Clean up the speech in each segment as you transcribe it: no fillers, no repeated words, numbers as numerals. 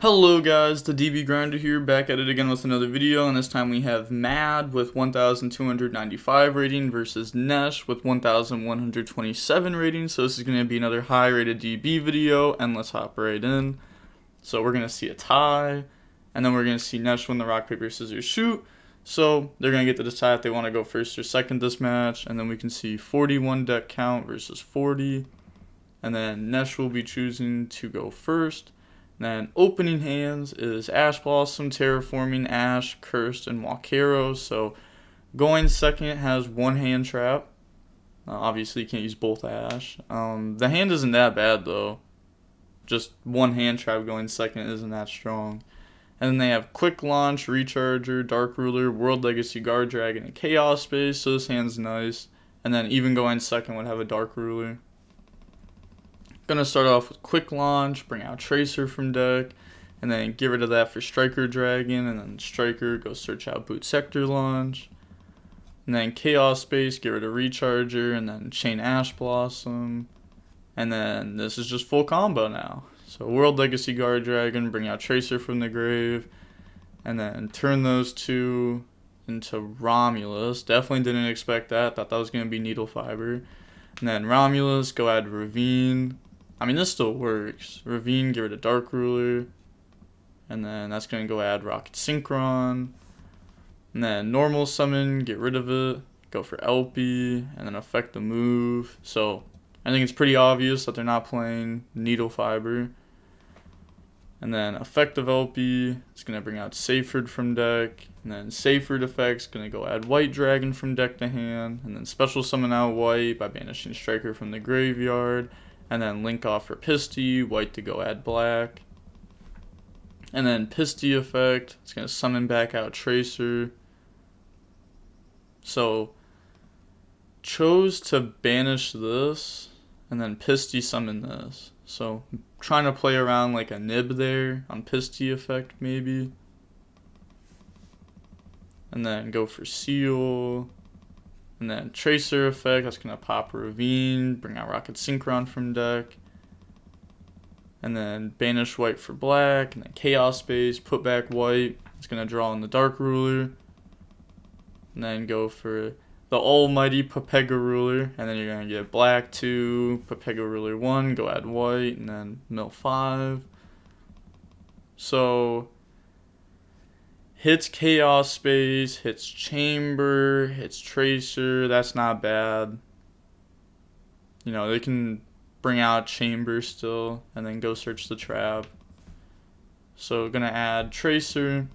Hello guys, the DB Grinder here, back at it again with another video, and this time we have Mad with 1,295 rating versus Nesh with 1,127 rating. So this is going to be another high rated DB video, and let's hop right in. So we're going to see a tie, and then we're going to see Nesh win the rock, paper, scissors, shoot. So they're going to get to decide if they want to go first or second this match, and then we can see 41 deck count versus 40, and then Nesh will be choosing to go first. Then opening hands is Ash Blossom, Terraforming, Ash, Cursed, and Walkero. So going second has one hand trap. Obviously you can't use both Ash. The hand isn't that bad though. Just one hand trap going second isn't that strong. And then they have Quick Launch, Recharger, Dark Ruler, World Legacy, Guard Dragon, and Chaos Space. So this hand's nice. And then even going second would have a Dark Ruler. Gonna start off with Quick Launch, bring out Tracer from deck, and then get rid of that for Striker Dragon, and then Striker, go search out Boot Sector Launch. And then Chaos Space, get rid of Recharger, and then chain Ash Blossom. And then this is just full combo now. So World Legacy Guard Dragon, bring out Tracer from the grave, and then turn those two into Romulus. Definitely didn't expect that, thought that was gonna be Needle Fiber. And then Romulus, go add Ravine. I mean, this still works. Ravine, get rid of Dark Ruler. And then that's going to go add Rocket Synchron. And then normal summon, get rid of it. Go for LP, and then affect the move. So, I think it's pretty obvious that they're not playing Needle Fiber. And then effective LP, it's going to bring out Seyfried from deck. And then Seyfried effect's going to go add White Dragon from deck to hand. And then special summon out White by banishing Striker from the graveyard. And then link off for Pisty, White to go add Black. And then Pisty effect, it's going to summon back out Tracer. So, chose to banish this, and then Pisty summon this. So, trying to play around like a nib there on Pisty effect maybe. And then go for Seal. And then Tracer effect, that's going to pop Ravine, bring out Rocket Synchron from deck. And then banish White for Black, and then Chaos Space, put back White. It's going to draw in the Dark Ruler. And then go for the almighty Pepega Ruler, and then you're going to get Black 2, Pepega Ruler 1, go add White, and then mill 5. So hits Chaos Space, hits Chamber, hits Tracer. That's not bad. You know, they can bring out Chamber still, and then go search the trap. So gonna add Tracer,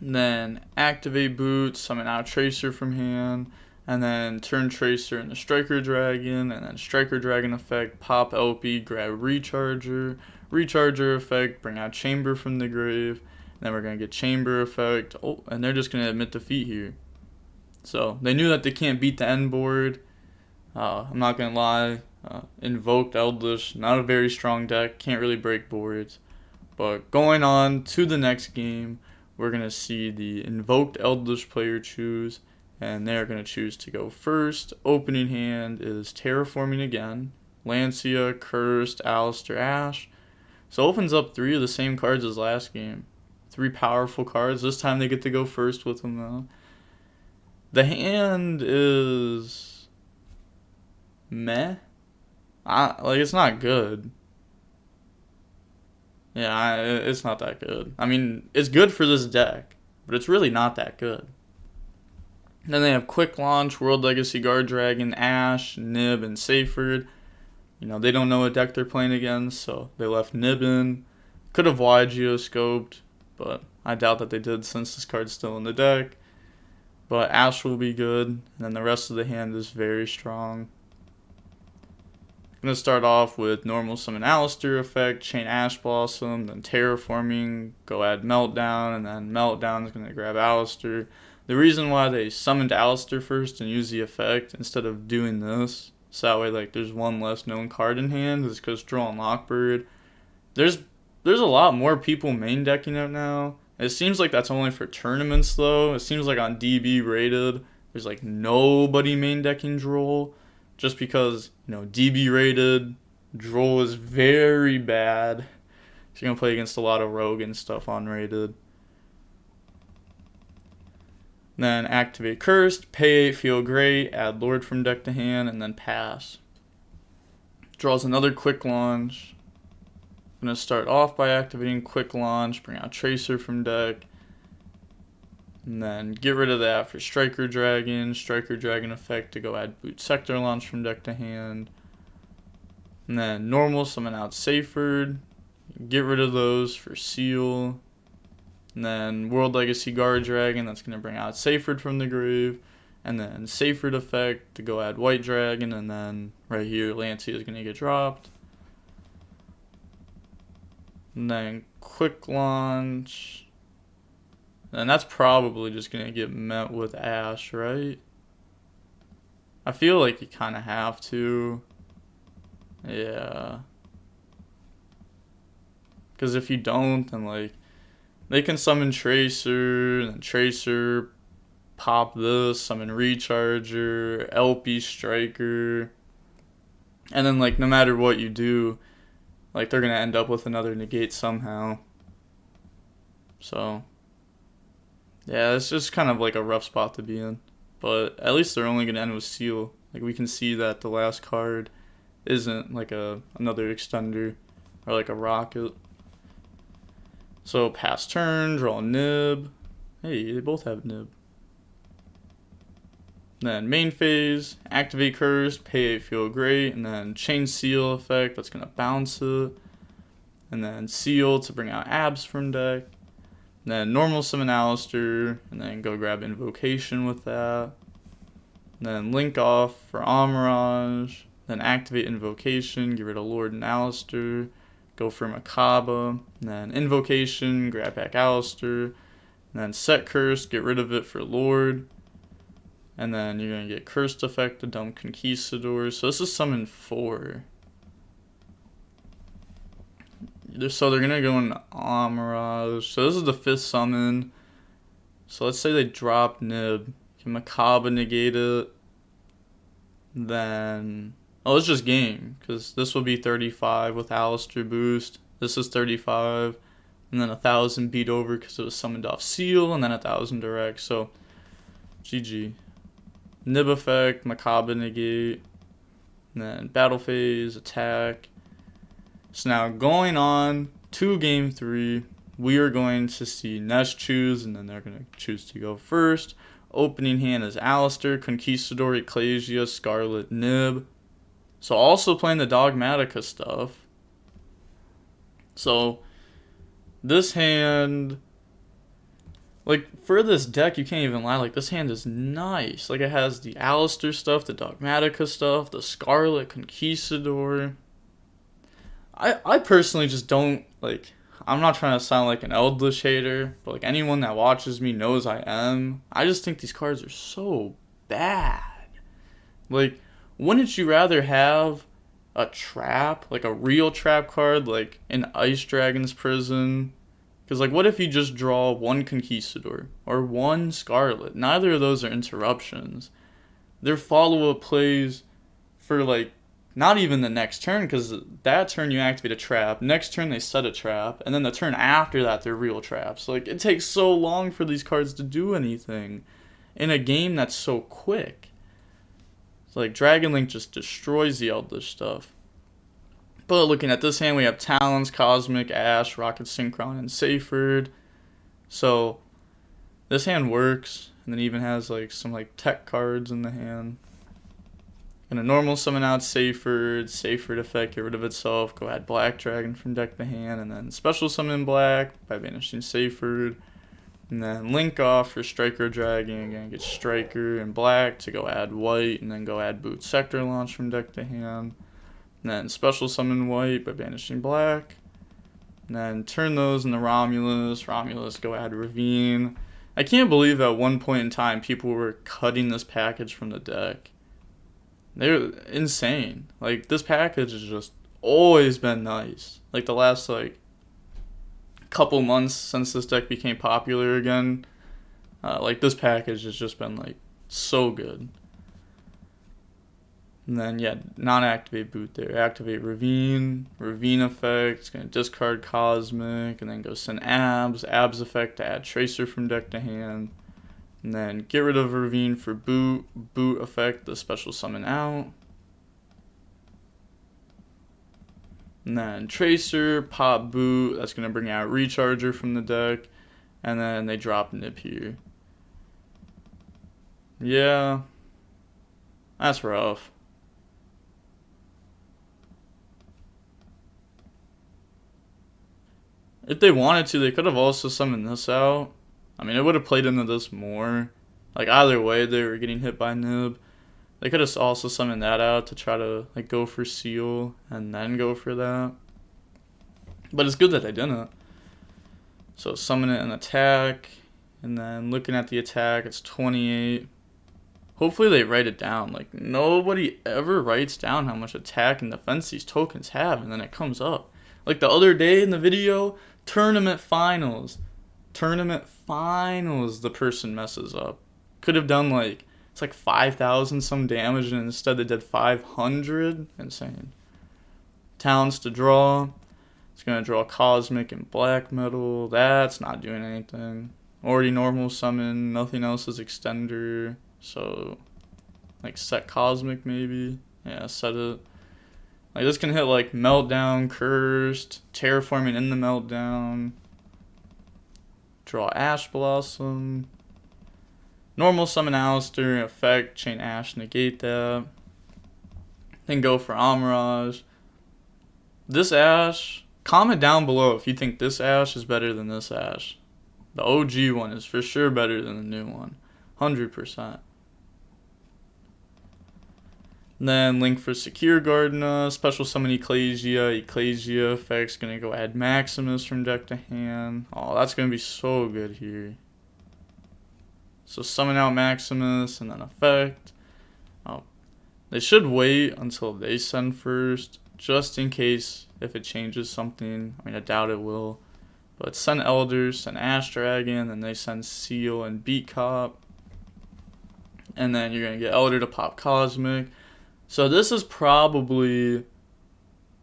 then activate Boot, summon out Tracer from hand, and then turn Tracer into Striker Dragon, and then Striker Dragon effect, pop LP, grab Recharger, Recharger effect, bring out Chamber from the grave. Then we're going to get Chamber effect. Oh, and they're just going to admit defeat here. So, they knew that they can't beat the end board. I'm not going to lie. Invoked Eldlich, not a very strong deck. Can't really break boards. But going on to the next game, we're going to see the Invoked Eldlich player choose. And they're going to choose to go first. Opening hand is Terraforming again. Lancia, Cursed, Alistair, Ash. So, opens up 3 of the same cards as last game. 3 powerful cards. This time they get to go first with them though. The hand is meh. Like, it's not good. Yeah, it's not that good. I mean, it's good for this deck, but it's really not that good. Then they have Quick Launch, World Legacy Guard Dragon, Ash, Nib, and Seyfried. You know, they don't know what deck they're playing against, so they left Nib in. Could have wide geoscoped, but I doubt that they did since this card's still in the deck. But Ash will be good, and then the rest of the hand is very strong. I'm going to start off with normal summon Alistair effect, chain Ash Blossom, then Terraforming, go add Meltdown, and then Meltdown is going to grab Alistair. The reason why they summoned Alistair first and used the effect instead of doing this, so that way like there's one less known card in hand, is because draw and Lockbird. There's a lot more people main decking it now. It seems like that's only for tournaments though. It seems like on DB rated, there's like nobody main decking Droll. Just because, you know, DB rated, Droll is very bad. So you're gonna play against a lot of rogue and stuff unrated. Then activate Cursed, pay 8, feel great, add Lord from deck to hand, and then pass. Draws another quick launch. I'm going to start off by activating quick launch, bring out Tracer from deck, and then get rid of that for Striker Dragon effect to go add Boot Sector launch from deck to hand. And then normal, summon out Seyfried, get rid of those for Seal. And then World Legacy Guard Dragon, that's going to bring out Seyfried from the grave. And then Seyfried effect to go add White Dragon. And then right here, Lancey is going to get dropped. And then quick launch. And that's probably just going to get met with Ash, right? I feel like you kind of have to. Yeah. Because if you don't, then like, they can summon Tracer, and Tracer pop this, summon Recharger, LP Striker. And then like, no matter what you do, like they're going to end up with another negate somehow. So, yeah, it's just kind of like a rough spot to be in. But at least they're only going to end with Seal. Like we can see that the last card isn't like another extender or like a rocket. So pass turn, draw Nib. Hey, they both have Nib. Then main phase, activate Cursed, pay 8, feel great, and then chain Seal effect, that's gonna bounce it. And then Seal to bring out Abs from deck. And then normal summon Alistair, and then go grab Invocation with that. And then link off for Amirage. Then activate Invocation, get rid of Lord and Alistair. Go for Macabre, and then Invocation, grab back Alistair, and then set Cursed, get rid of it for Lord. And then you're going to get Cursed effect to dump Conquistador. So this is summon 4. So they're going to go in Amirage. So this is the 5th summon. So let's say they drop Nib. Can Macabre negate it? Then... oh, it's just game, because this will be 35 with Alistair boost. This is 35, and then 1,000 beat over because it was summoned off Seal, and then 1,000 direct, so GG. Nib effect, Macabre negate, and then battle phase, attack. So now going on to game 3, we are going to see Nesh choose, and then they're going to choose to go first. Opening hand is Alistair, Conquistador, Ecclesia, Scarlet, Nib. So also playing the Dogmatica stuff. So this hand, like for this deck, you can't even lie, like this hand is nice. Like it has the Alistair stuff, the Dogmatica stuff, the Scarlet Conquistador. I personally just don't, like, I'm not trying to sound like an Eldlich hater, but like anyone that watches me knows I am. I just think these cards are so bad. Like, wouldn't you rather have a trap, like a real trap card, like an Ice Dragon's Prison? Because, like, what if you just draw one Conquistador or one Scarlet? Neither of those are interruptions. Their follow-up plays for, like, not even the next turn, because that turn you activate a trap, next turn they set a trap, and then the turn after that they're real traps. Like, it takes so long for these cards to do anything in a game that's so quick. Like, Dragon Link just destroys the Eldlich stuff. But looking at this hand, we have Talons, Cosmic, Ash, Rocket Synchron, and Seyfried. So, this hand works, and then even has, like, some, like, tech cards in the hand. Gonna normal summon out Seyfried effect, get rid of itself, go add Black Dragon from deck to hand, and then special summon Black by banishing Seyfried. And then link off for Striker Dragon, gonna get Striker and Black to go add White, and then go add Boot Sector launch from deck to hand. And then special summon White by banishing Black. And then turn those into Romulus, go add Ravine. I can't believe at one point in time people were cutting this package from the deck. They're insane. Like, this package has just always been nice. Like, the last, like, couple months since this deck became popular again, like, this package has just been, like, so good. And then, yeah, non-activate boot there. Activate Ravine. Ravine effect. It's going to discard Cosmic. And then go send Abs. Abs effect to add Tracer from deck to hand. And then get rid of Ravine for boot. Boot effect, the special summon out. And then Tracer, pop boot. That's going to bring out Recharger from the deck. And then they drop Nip here. Yeah. That's rough. If they wanted to, they could have also summoned this out. I mean, it would have played into this more. Like, either way, they were getting hit by Nib. They could have also summoned that out to try to, like, go for Seal and then go for that. But it's good that they didn't. So, summon it and attack. And then looking at the attack, it's 28. Hopefully they write it down. Like, nobody ever writes down how much attack and defense these tokens have, and then it comes up. Like the other day in the video, tournament finals, the person messes up. Could have done like, it's like 5,000 some damage, and instead they did 500. Insane. Talents to draw. It's going to draw Cosmic and Black Metal. That's not doing anything. Already normal summon. Nothing else is extender. So, like, set Cosmic maybe. Yeah, set it. Like, this can hit, like, Meltdown, Cursed, Terraforming in the Meltdown. Draw Ash Blossom. Normal summon Alistair, effect, chain Ash, negate that. Then go for Amirage. This Ash, comment down below if you think this Ash is better than this Ash. The OG one is for sure better than the new one. 100%. Then link for Secure Gardener, special summon Ecclesia. Ecclesia effect's gonna go add Maximus from deck to hand. Oh, that's gonna be so good here. So summon out Maximus and then effect. Oh, they should wait until they send first, just in case if it changes something. I mean, I doubt it will. But send Elders, send Ash Dragon, and they send Seal and Beat Cop. And then you're gonna get Elder to pop Cosmic. So this is probably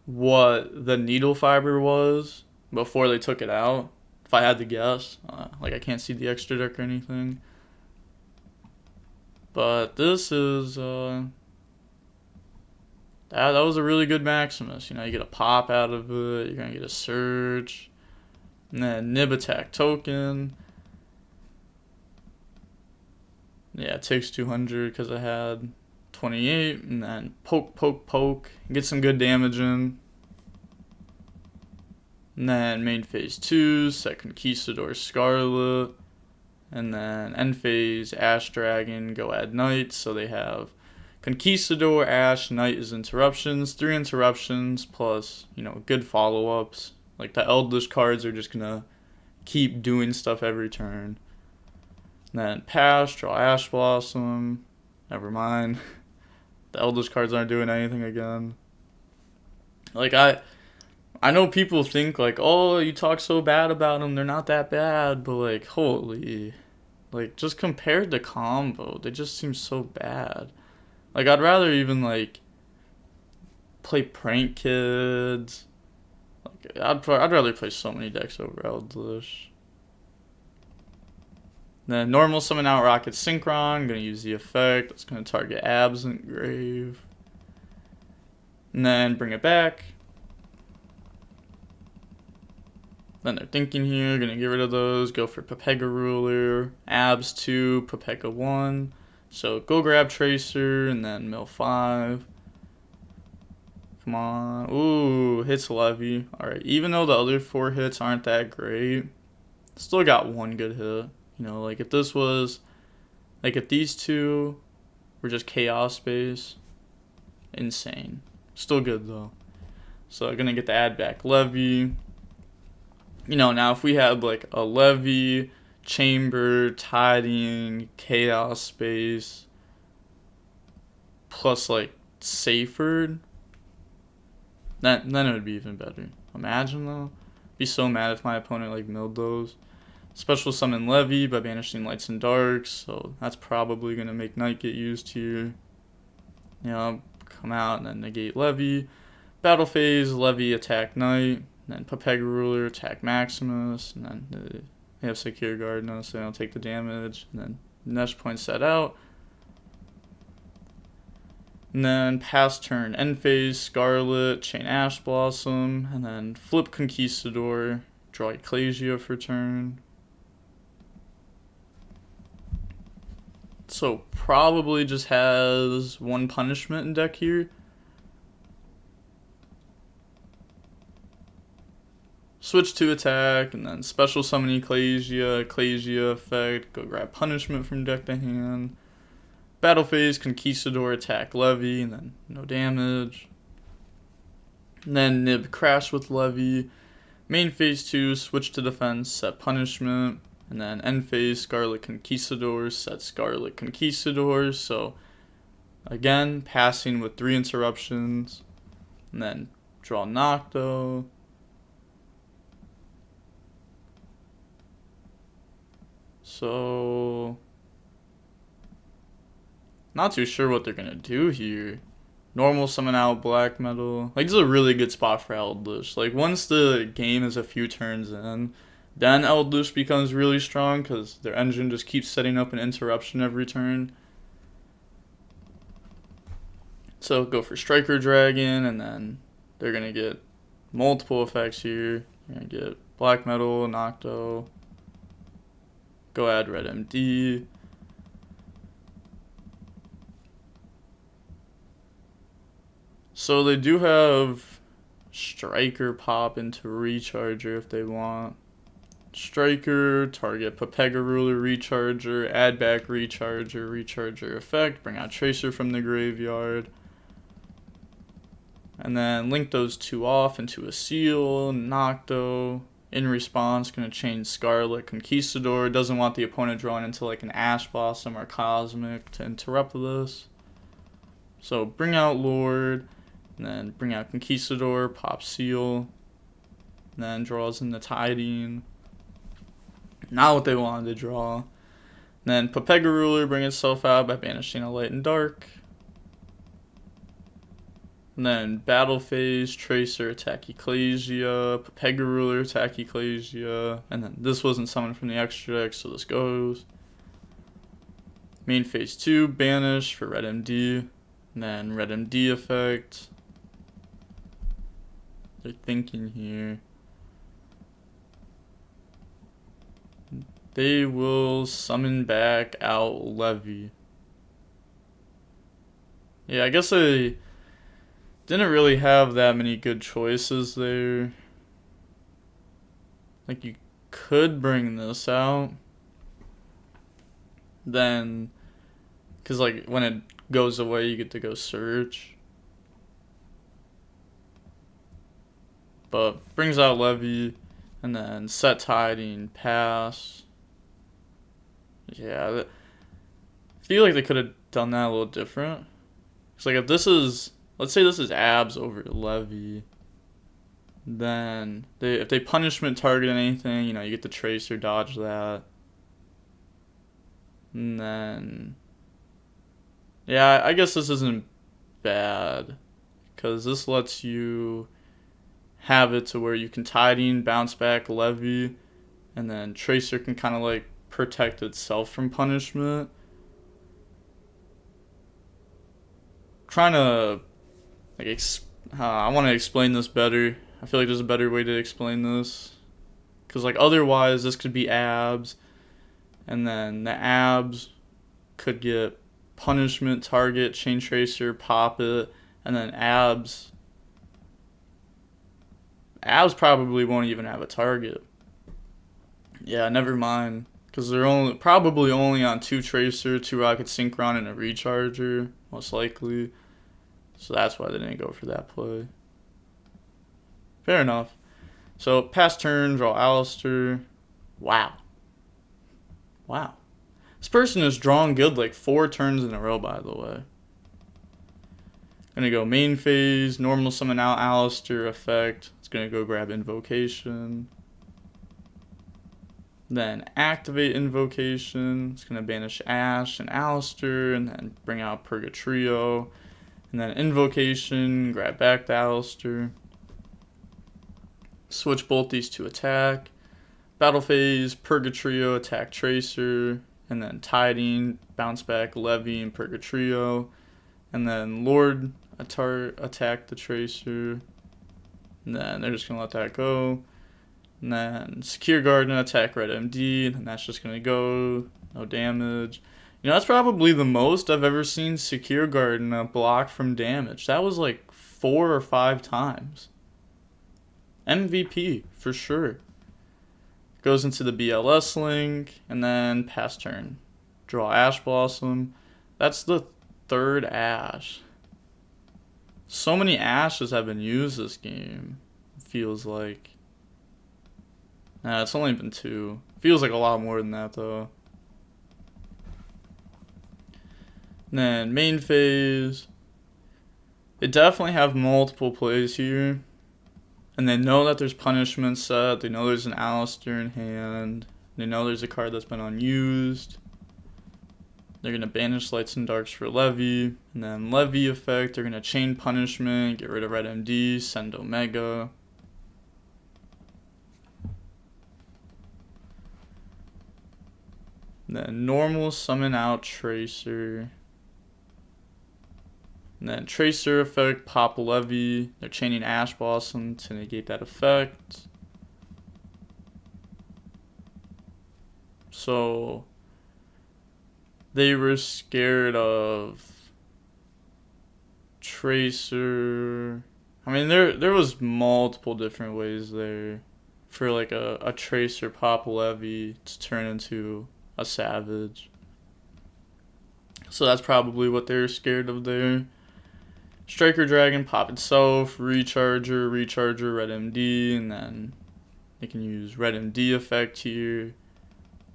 what the Needle Fiber was before they took it out, if I had to guess. Like, I can't see the extra deck or anything. But this is, that was a really good Maximus. You know, you get a pop out of it, you're going to get a Surge, and then Nib Attack token. Yeah, it takes 200 because I had 28, and then poke, get some good damage in. And then main phase 2, set Conquistador Scarlet, and then end phase Ash Dragon, go add Knight. So they have Conquistador, Ash, Knight is interruptions, 3 interruptions plus, you know, good follow-ups. Like the Eldlich cards are just gonna keep doing stuff every turn. And then pass, draw Ash Blossom, never mind. The Eldlich cards aren't doing anything again. Like, I know people think, like, oh, you talk so bad about them, they're not that bad. But, like, holy. Like, just compared to combo, they just seem so bad. Like, I'd rather even, like, play Prank Kids. Like, I'd rather play so many decks over Eldlich. Then normal summon out Rocket Synchron. Gonna use the effect. That's gonna target Absent Grave. And then bring it back. Then they're thinking here. Gonna get rid of those. Go for Pepega Ruler. Abs 2, Pepega 1. So go grab Tracer and then mill 5. Come on. Ooh, hits Levy. Alright, even though the other 4 hits aren't that great, still got one good hit. You know, like if this was, like if these two were just Chaos Space, insane. Still good though. So I'm gonna get the add back Levy. You know, now if we had like a Levy, Chamber, Tidying, Chaos Space, plus like Saferd, then it would be even better. Imagine though. Be so mad if my opponent like milled those. Special summon Levy by banishing Lights and Darks, so that's probably going to make Knight get used here. You know, come out and then negate Levy. Battle phase, Levy attack Knight, and then Pepega Ruler attack Maximus, and then they have Secure Guard now, so they don't take the damage. And then Nesh points that out. And then pass turn, end phase, Scarlet, chain Ash Blossom, and then flip Conquistador, draw Ecclesia for turn. So probably just has one punishment in deck here. Switch to attack, and then special summon Ecclesia effect, go grab punishment from deck to hand. Battle phase, Conquistador, attack Levy, and then no damage. And then Nib Crash with Levy. Main phase 2, switch to defense, set punishment. And then end phase, Scarlet Conquistador, set Scarlet Conquistador. So again, passing with 3 interruptions. And then draw Nocto. So not too sure what they're gonna do here. Normal summon out Black Metal. Like, this is a really good spot for Eldlich. Like, once the game is a few turns in, then Eldlich becomes really strong because their engine just keeps setting up an interruption every turn. So go for Striker Dragon, and then they're gonna get multiple effects here. You're gonna get Black Metal, Nocto. Go add Red MD. So they do have Striker pop into Recharger if they want. Striker, target Pepega Ruler, Recharger, add back Recharger effect, bring out Tracer from the graveyard. And then link those 2 off into a seal, Nocto. In response, going to chain Scarlet Conquistador. Doesn't want the opponent drawing into like an Ash Blossom or Cosmic to interrupt this. So bring out Lord, and then bring out Conquistador, pop seal, and then draws in the Tiding. Not what they wanted to draw. And then Pepega Ruler bring itself out by banishing a Light and Dark. And then battle phase, Tracer attack Ecclesia, Pepega Ruler attack Ecclesia, and then this wasn't summoned from the extra deck, so this goes. Main phase 2, banish for Red MD, and then Red MD effect. They're thinking here. They will summon back out Levy. Yeah, I guess they didn't really have that many good choices there. Like, you could bring this out. Then, because like when it goes away, you get to go search. But brings out Levy, and then set Tiding, pass. Yeah, I feel like they could have done that a little different. It's like if this is, let's say this is Abs over Levy, then if they punishment target anything, you know, you get the Tracer, dodge that. And then, yeah, I guess this isn't bad, because this lets you have it to where you can Tiding, bounce back Levy, and then Tracer can kind of like protect itself from punishment. Trying to like I want to explain this better. I feel like there's a better way to explain this, because like otherwise this could be Abs, and then the Abs could get punishment, target, chain Tracer, pop it, and then Abs probably won't even have a target. Yeah, never mind, because they're probably only on 2 Tracer, 2 Rocket Synchron, and a Recharger, most likely. So that's why they didn't go for that play. Fair enough. So pass turn, draw Alistair. Wow. This person has drawn good like 4 turns in a row, by the way. Gonna go main phase, normal summon out Alistair effect. It's gonna go grab Invocation. Then activate Invocation. It's gonna banish Ash and Alistair, and then bring out Purgatrio. And then Invocation, grab back to Alistair. Switch both these to attack. Battle phase, Purgatrio, attack Tracer. And then Tiding, bounce back Levy and Purgatrio. And then Lord attack the Tracer. And then they're just going to let that go. And then Secure Garden, attack Red MD. And that's just going to go. No damage. You know, that's probably the most I've ever seen Secure Garden block from damage. That was like 4 or 5 times. MVP, for sure. Goes into the BLS link, and then pass turn. Draw Ash Blossom. That's the 3rd Ash. So many Ashes have been used this game, feels like. Nah, it's only been 2. Feels like a lot more than that, though. And then main phase. They definitely have multiple plays here. And they know that there's punishment set. They know there's an Alistair in hand. They know there's a card that's been unused. They're going to banish Lights and Darks for Levy. And then Levy effect, they're going to chain punishment, get rid of Red MD, send Omega. And then normal summon out Tracer. And then Tracer effect, pop Levy. They're chaining Ash Blossom to negate that effect. So they were scared of Tracer. I mean, there was multiple different ways there for like a Tracer pop Levy to turn into a Savage. So that's probably what they're scared of there. Striker Dragon, pop itself, Recharger, Red MD, and then they can use Red MD effect here. And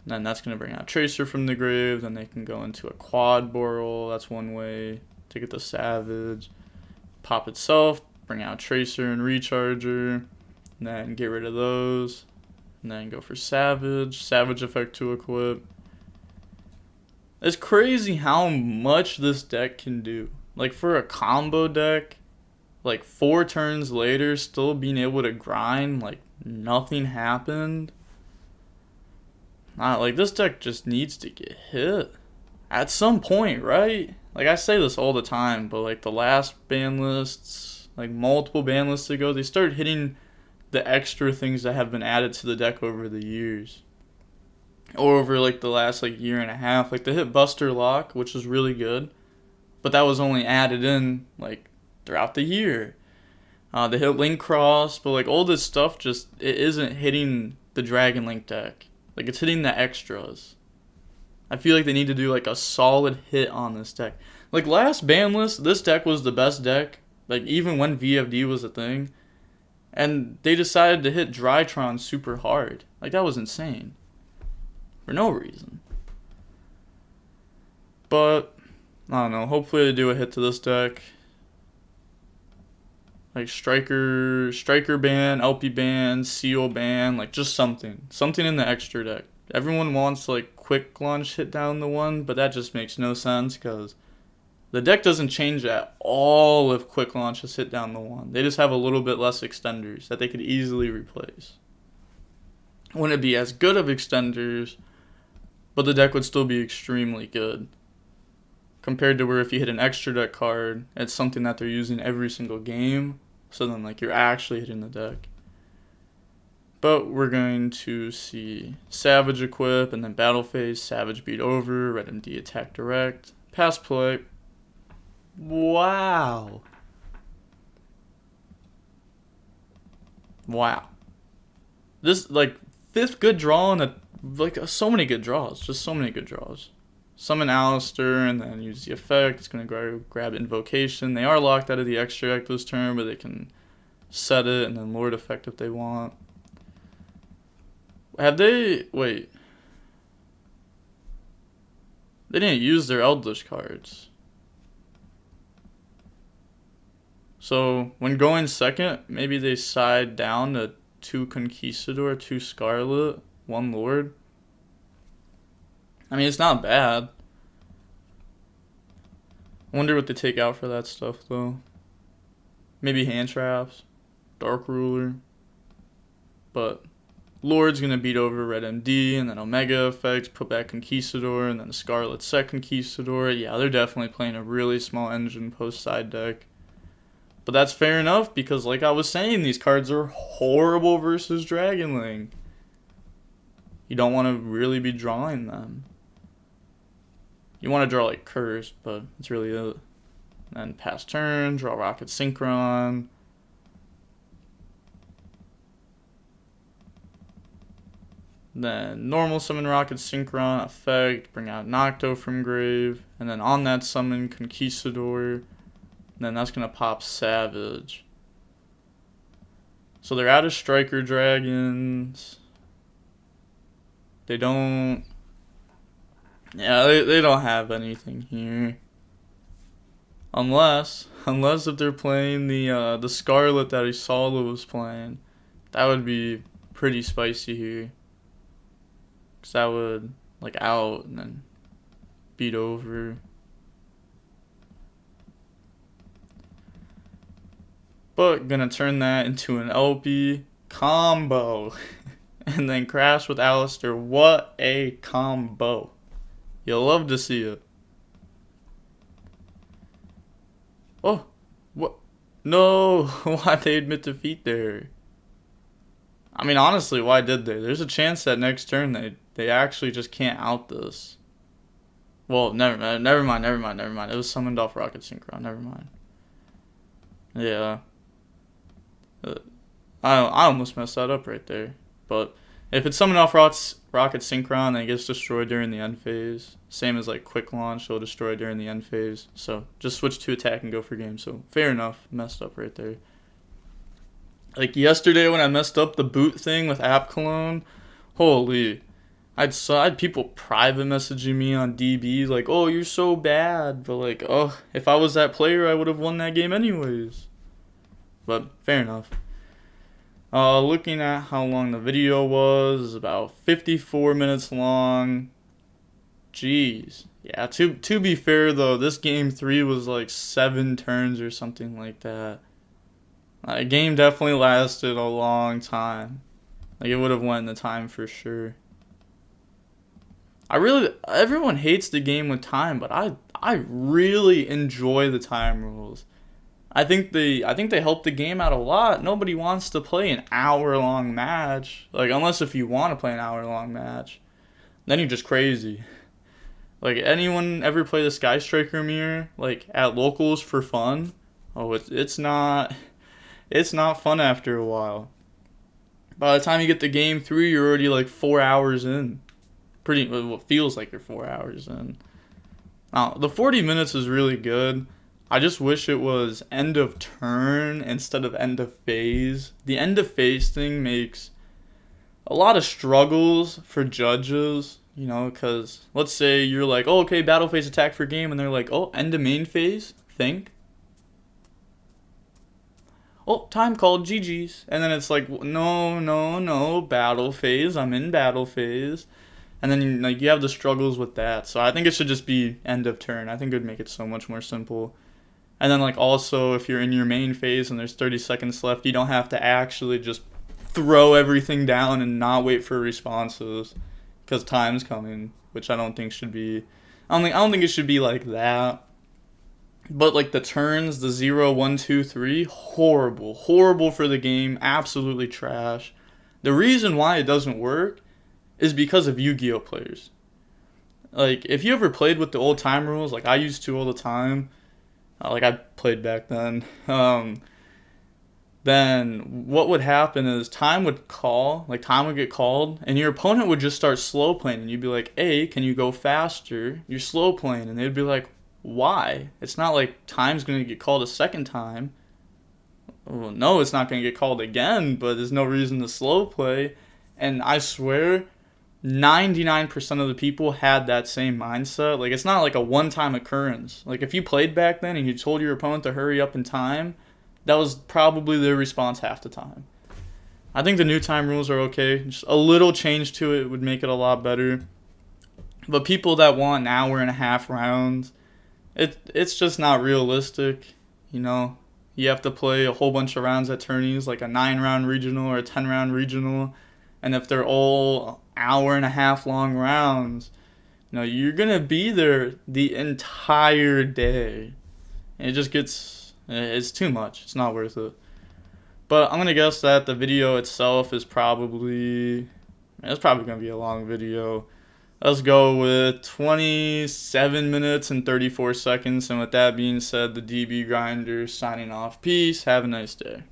then that's going to bring out Tracer from the grave. Then they can go into a Quad Boral. That's one way to get the Savage. Pop itself, bring out Tracer and Recharger. And then get rid of those. And then go for Savage. Savage effect to equip. It's crazy how much this deck can do. Like for a combo deck, like 4 turns later, still being able to grind like nothing happened. Like this deck just needs to get hit at some point, right? Like I say this all the time, but like the last ban lists, like multiple ban lists ago, they started hitting the extra things that have been added to the deck over the years. Or over like the last like year and a half. Like they hit Buster Lock, which was really good. But that was only added in like throughout the year. They hit Link Cross, but like all this stuff just it isn't hitting the Dragon Link deck. Like it's hitting the extras. I feel like they need to do like a solid hit on this deck. Like last ban list, this deck was the best deck. Like even when VFD was a thing. And they decided to hit Drytron super hard. Like that was insane. For no reason. But I don't know, hopefully they do a hit to this deck. Like Striker ban, LP ban, Seal ban, like just something. Something in the extra deck. Everyone wants like Quick Launch hit down the 1, but that just makes no sense because the deck doesn't change at all if Quick Launch is hit down the 1. They just have a little bit less extenders that they could easily replace. Wouldn't be as good of extenders, but the deck would still be extremely good. Compared to where if you hit an extra deck card, it's something that they're using every single game. So then like you're actually hitting the deck. But we're going to see Savage equip and then battle phase, Savage beat over, Red MD attack direct, pass play. Wow. This like 5th good draw and so many good draws. Just so many good draws. Summon Alistair and then use the effect. It's going to grab Invocation. They are locked out of the extra deck this turn, but they can set it and then Lord effect if they want. Have they... Wait. They didn't use their Eldlich cards. So, when going second, maybe they side down to 2 Conquistador, 2 Scarlet, 1 Lord. I mean, it's not bad. I wonder what they take out for that stuff, though. Maybe hand traps, Dark Ruler. But Lord's going to beat over Red MD, and then Omega effects, put back Conquistador, and then the Scarlet set Conquistador. Yeah, they're definitely playing a really small engine post-side deck. But that's fair enough, because like I was saying, these cards are horrible versus Dragon Link. You don't want to really be drawing them. You want to draw like Curse, but it's really it. Then pass turn, draw Rocket Synchron. Then normal summon Rocket Synchron effect, bring out Nocto from grave, and then on that summon Conquistador, and then that's gonna pop Savage. So they're out of Striker Dragons. They don't. Yeah, they don't have anything here. Unless if they're playing the Scarlet that Isala was playing, that would be pretty spicy here. Cause that would like out and then beat over. But gonna turn that into an LP combo. And then Crash with Alistair. What a combo. You'll love to see it. Oh, what? No, why'd they admit defeat there? I mean, honestly, why did they? There's a chance that next turn they actually just can't out this. Well, never mind. It was summoned off Rocket Synchron. Never mind. Yeah. I almost messed that up right there. But if it's summoned off Rocket Synchron, then it gets destroyed during the end phase. Same as like Quick Launch, it'll destroy during the end phase. So just switch to attack and go for game. So fair enough. Messed up right there. Like yesterday when I messed up the boot thing with App Cologne, holy. I had people private messaging me on DB like, oh, you're so bad. But like, oh, if I was that player, I would have won that game anyways. But fair enough. Looking at how long the video was, about 54 minutes long. Jeez. Yeah, to be fair though, this game 3 was like 7 turns or something like that. The game definitely lasted a long time. Like it would have won the time for sure. Everyone hates the game with time, but I really enjoy the time rules. I think they help the game out a lot. Nobody wants to play an hour-long match. Like, unless if you want to play an hour-long match. Then you're just crazy. Like, anyone ever play the Sky Striker mirror, like, at locals for fun? Oh, it's not fun after a while. By the time you get to game 3, you're already, like, 4 hours in. What feels like you're 4 hours in. Now, the 40 minutes is really good. I just wish it was end of turn instead of end of phase. The end of phase thing makes a lot of struggles for judges, you know, because let's say you're like, oh, okay, battle phase attack for game, and they're like, oh, end of main phase, think. Oh, time called, GG's. And then it's like, no, battle phase, I'm in battle phase. And then you have the struggles with that. So I think it should just be end of turn. I think it would make it so much more simple. And then, like, also, if you're in your main phase and there's 30 seconds left, you don't have to actually just throw everything down and not wait for responses. Because time's coming, which I don't think should be... I don't think it should be like that. But, like, the turns, the 0, 1, 2, 3, horrible. Horrible for the game. Absolutely trash. The reason why it doesn't work is because of Yu-Gi-Oh! Players. Like, if you ever played with the old time rules, like I used to all the time... like I played back then, then what would happen is time would get called, and your opponent would just start slow playing, and you'd be like, hey, can you go faster? You're slow playing, and they'd be like, why? It's not like time's going to get called a second time. Well, no, it's not going to get called again, but there's no reason to slow play, and I swear... 99% of the people had that same mindset. Like, it's not like a one-time occurrence. Like, if you played back then and you told your opponent to hurry up in time, that was probably their response half the time. I think the new time rules are okay. Just a little change to it would make it a lot better. But people that want an hour and a half rounds, it's just not realistic, you know. You have to play a whole bunch of rounds at tourneys, like a 9-round regional or a 10-round regional, and if they're all hour and a half long rounds, you know, you're gonna be there the entire day. It just gets, it's too much. It's not worth it. But I'm gonna guess that the video itself is probably, it's probably gonna be a long video. Let's go with 27 minutes and 34 seconds. And with that being said, the DB Grinder signing off. Peace. Have a nice day.